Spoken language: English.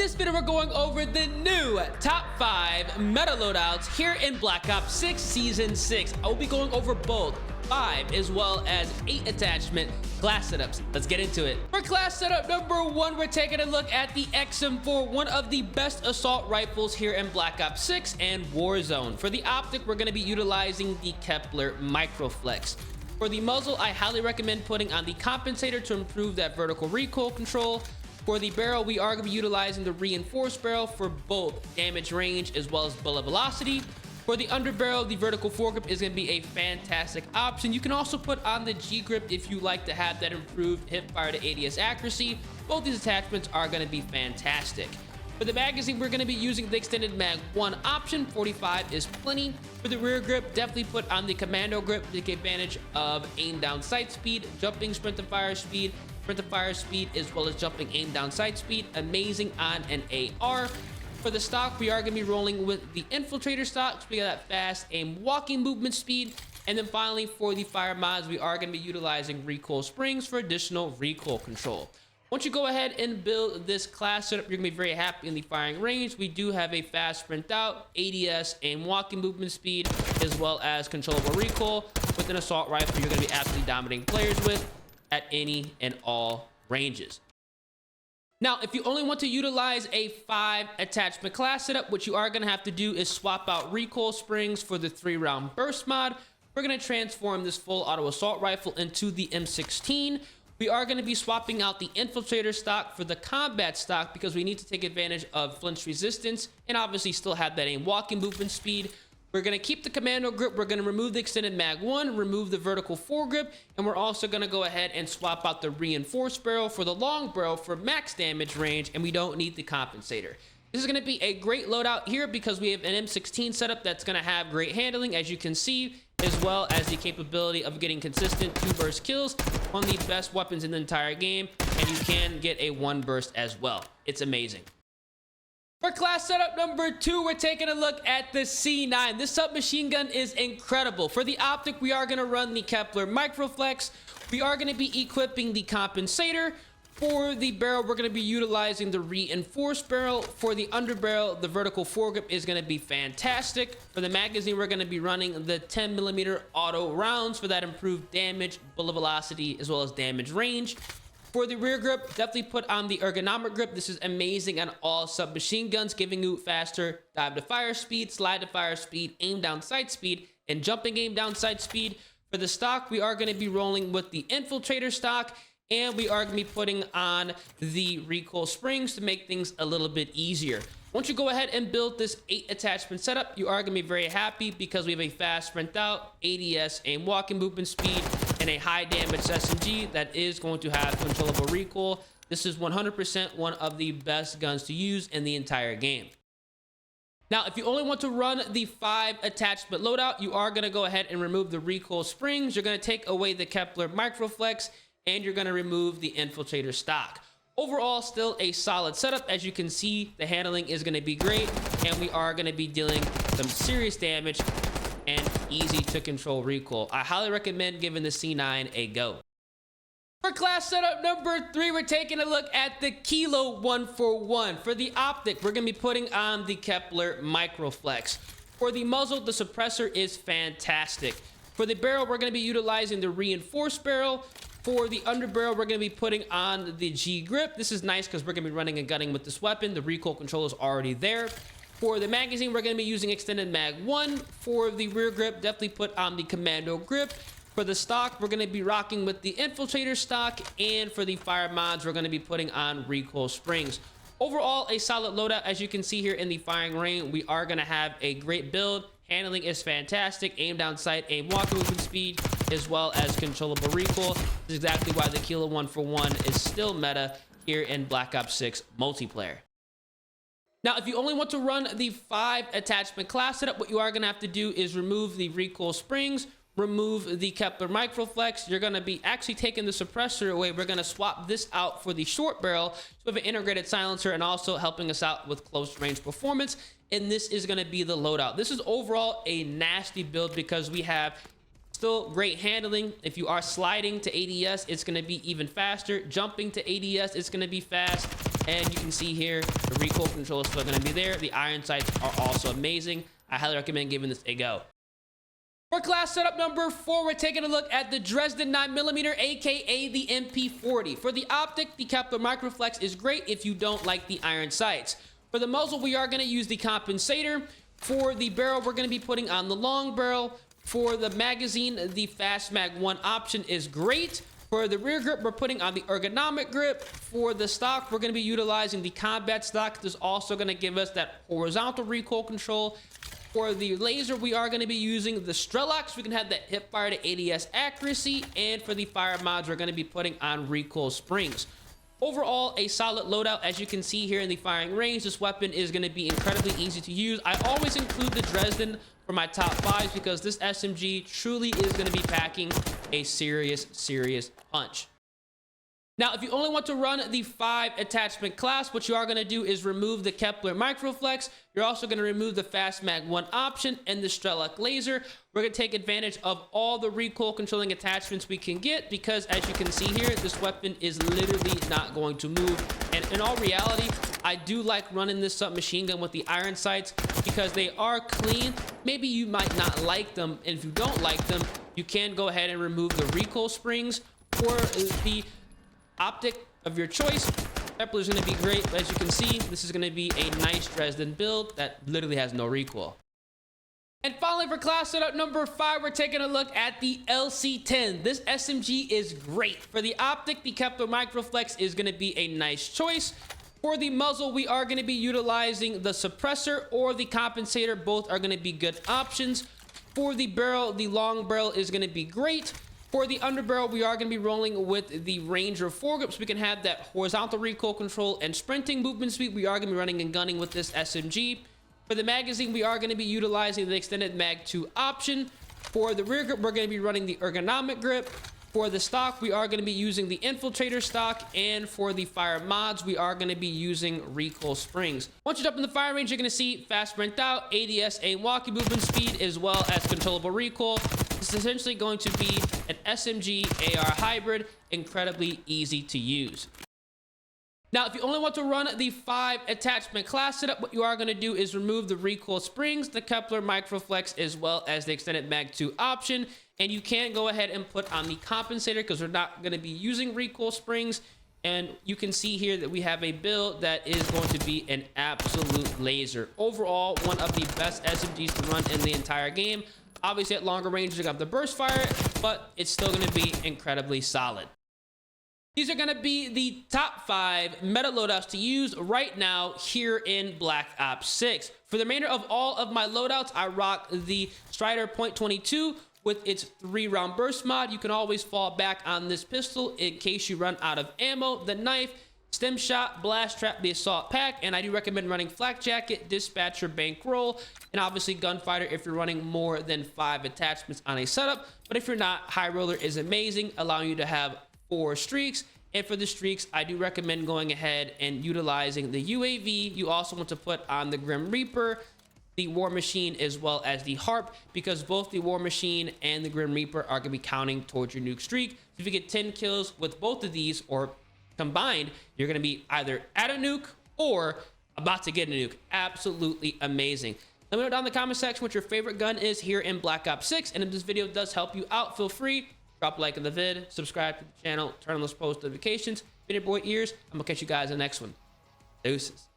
this video, we're going over the new top 5 meta loadouts here in Black Ops 6 Season 6. I will be going over both 5 as well as 8 attachment class setups. Let's get into it. For class setup number 1, we're taking a look at the XM4, one of the best assault rifles here in Black Ops 6 and Warzone. For the optic, we're going to be utilizing the Kepler Microflex. For the muzzle, I highly recommend putting on the compensator to improve that vertical recoil control. For the barrel, we are going to be utilizing the reinforced barrel for both damage range as well as bullet velocity. For the underbarrel, the vertical foregrip is going to be a fantastic option. You can also put on the G grip if you like to have that improved hip fire to ADS accuracy. Both these attachments are going to be fantastic. For the magazine, we're going to be using the extended mag 1 option. 45 is plenty. For the rear grip, definitely put on the commando grip to take advantage of aim down sight speed, jumping sprint to fire speed, as well as jumping aim down sight speed. Amazing on an AR. For the stock, we are going to be rolling with the infiltrator stock, so we got that fast aim walking movement speed. And then finally, for the fire mods, we are going to be utilizing recoil springs for additional recoil control. Once you go ahead and build this class setup, you're going to be very happy in the firing range. We do have a fast sprint out, ADS, aim walking movement speed, as well as controllable recoil. With an assault rifle, you're going to be absolutely dominating players with at any and all ranges. Now, if you only want to utilize a 5 attachment class setup, what you are going to have to do is swap out recoil springs for the 3-round burst mod. We're going to transform this full auto assault rifle into the M16. We are going to be swapping out the infiltrator stock for the combat stock because we need to take advantage of flinch resistance and obviously still have that aim walking movement speed. We're going to keep the commando grip. We're going to remove the extended mag 1, remove the vertical foregrip, and we're also going to go ahead and swap out the reinforced barrel for the long barrel for max damage range, and we don't need the compensator. This is going to be a great loadout here because we have an M16 setup that's going to have great handling, as you can see, as well as the capability of getting consistent 2-burst kills, one of the best weapons in the entire game, and you can get a 1-burst as well. It's amazing. For class setup number 2, we're taking a look at the C9. This submachine gun is incredible. For the optic, we are going to run the Kepler Microflex. We are going to be equipping the compensator. For the barrel, we're going to be utilizing the reinforced barrel. For the underbarrel, the vertical foregrip is going to be fantastic. For the magazine, we're going to be running the 10mm auto rounds for that improved damage, bullet velocity, as well as damage range. For the rear grip, definitely put on the ergonomic grip. This is amazing on all submachine guns, giving you faster dive to fire speed, slide to fire speed, aim down sight speed, and jumping aim down sight speed. For the stock, we are going to be rolling with the infiltrator stock, and we are going to be putting on the recoil springs to make things a little bit easier. Once you go ahead and build this 8 attachment setup, you are going to be very happy because we have a fast sprint out, ADS, aim walking movement speed, and a high damage SMG that is going to have controllable recoil. This is 100% one of the best guns to use in the entire game. Now, if you only want to run the 5 attachment loadout, you are going to go ahead and remove the recoil springs. You're going to take away the Kepler Microflex, and you're going to remove the infiltrator stock. Overall, still a solid setup. As you can see, the handling is going to be great, and we are going to be dealing some serious damage and easy to control recoil. I highly recommend giving the C9 a go. For class setup number 3, we're taking a look at the Kilo 141. For the optic, we're going to be putting on the Kepler Microflex. For the muzzle, the suppressor is fantastic. For the barrel, we're going to be utilizing the reinforced barrel. For the underbarrel, we're going to be putting on the G grip. This is nice because we're going to be running and gunning with this weapon. The recoil control is already there. For the magazine, we're going to be using extended mag 1. For the rear grip, definitely put on the commando grip. For the stock, we're going to be rocking with the infiltrator stock. And for the fire mods, we're going to be putting on recoil springs. Overall, a solid loadout. As you can see here in the firing range, we are going to have a great build. Handling is fantastic. Aim down sight, aim walk movement speed, as well as controllable recoil. This is exactly why the Kilo 141 is still meta here in Black Ops 6 multiplayer. Now, if you only want to run the 5 attachment class setup, what you are going to have to do is remove the recoil springs, remove the Kepler Microflex. You're going to be actually taking the suppressor away. We're going to swap this out for the short barrel. So we have an integrated silencer and also helping us out with close range performance. And this is going to be the loadout. This is overall a nasty build because we have still great handling. If you are sliding to ADS, it's going to be even faster. Jumping to ADS, it's going to be fast. And you can see here, the recoil control is still going to be there. The iron sights are also amazing. I highly recommend giving this a go. For class setup number 4, we're taking a look at the DRESDEN 9mm, aka the MP40. For the optic, the Kepler Microflex is great if you don't like the iron sights. For the muzzle, we are going to use the compensator. For the barrel, we're going to be putting on the long barrel. For the magazine, the Fast Mag 1 option is great. For the rear grip, we're putting on the ergonomic grip. For the stock, we're going to be utilizing the combat stock. This is also going to give us that horizontal recoil control. For the laser, we are going to be using the Strelok. We can have that hip fire to ADS accuracy. And for the fire mods, we're going to be putting on recoil springs. Overall, a solid loadout. As you can see here in the firing range, this weapon is going to be incredibly easy to use. I always include the DRESDEN for my top 5s because this SMG truly is going to be packing a serious punch. Now, if you only want to run the 5 attachment class, what you are going to do is remove the Kepler Microflex. You're also going to remove the Fast Mag 1 option and the Strelok laser. We're going to take advantage of all the recoil controlling attachments we can get because, as you can see here, this weapon is literally not going to move. And in all reality, I do like running this submachine gun with the iron sights because they are clean. Maybe you might not like them, and if you don't like them, you can go ahead and remove the recoil springs or the optic of your choice. Kepler is going to be great, but as you can see, this is going to be a nice DRESDEN build that literally has no recoil. And finally, for class setup number 5, we're taking a look at the LC10. This SMG is great. For the optic, the Kepler Microflex is going to be a nice choice. For the muzzle, we are going to be utilizing the suppressor or the compensator. Both are going to be good options. For the barrel, the long barrel is going to be great. For the underbarrel, we are going to be rolling with the Ranger foregrip, so we can have that horizontal recoil control and sprinting movement speed. We are going to be running and gunning with this SMG. For the magazine, we are going to be utilizing the extended Mag 2 option. For the rear grip, we're going to be running the ergonomic grip. For the stock, we are going to be using the infiltrator stock. And for the fire mods, we are going to be using recoil springs. Once you jump in the fire range, you're going to see fast sprint out, ADS, aim walkie movement speed, as well as controllable recoil. This is essentially going to be an SMG AR hybrid, incredibly easy to use. Now, if you only want to run the 5 attachment class setup, what you are going to do is remove the recoil springs, the Kepler Microflex, as well as the extended Mag 2 option. And you can go ahead and put on the compensator because we're not going to be using recoil springs. And you can see here that we have a build that is going to be an absolute laser. Overall, one of the best SMGs to run in the entire game. Obviously, at longer range, you got the burst fire, but it's still going to be incredibly solid. These are going to be the top 5 meta loadouts to use right now here in Black Ops 6. For the remainder of all of my loadouts, I rock the Strider .22 with its 3-round burst mod. You can always fall back on this pistol in case you run out of ammo, the knife, stem shot, blast trap, the assault pack, and I do recommend running flak jacket, dispatcher, bankroll, and obviously gunfighter if you're running more than 5 attachments on a setup. But if you're not, high roller is amazing, allowing you to have 4 streaks. And for the streaks, I do recommend going ahead and utilizing the UAV. You also want to put on the Grim Reaper, the War Machine, as well as the Harp, because both the War Machine and the Grim Reaper are going to be counting towards your nuke streak. So if you get 10 kills with both of these or combined, you're going to be either at a nuke or about to get a nuke. Absolutely amazing. Let me know down in the comment section what your favorite gun is here in Black Ops 6. And if this video does help you out, feel free, drop a like in the vid, subscribe to the channel, turn on those post notifications. Been your boy Ears. I'm going to catch you guys in the next one. Deuces.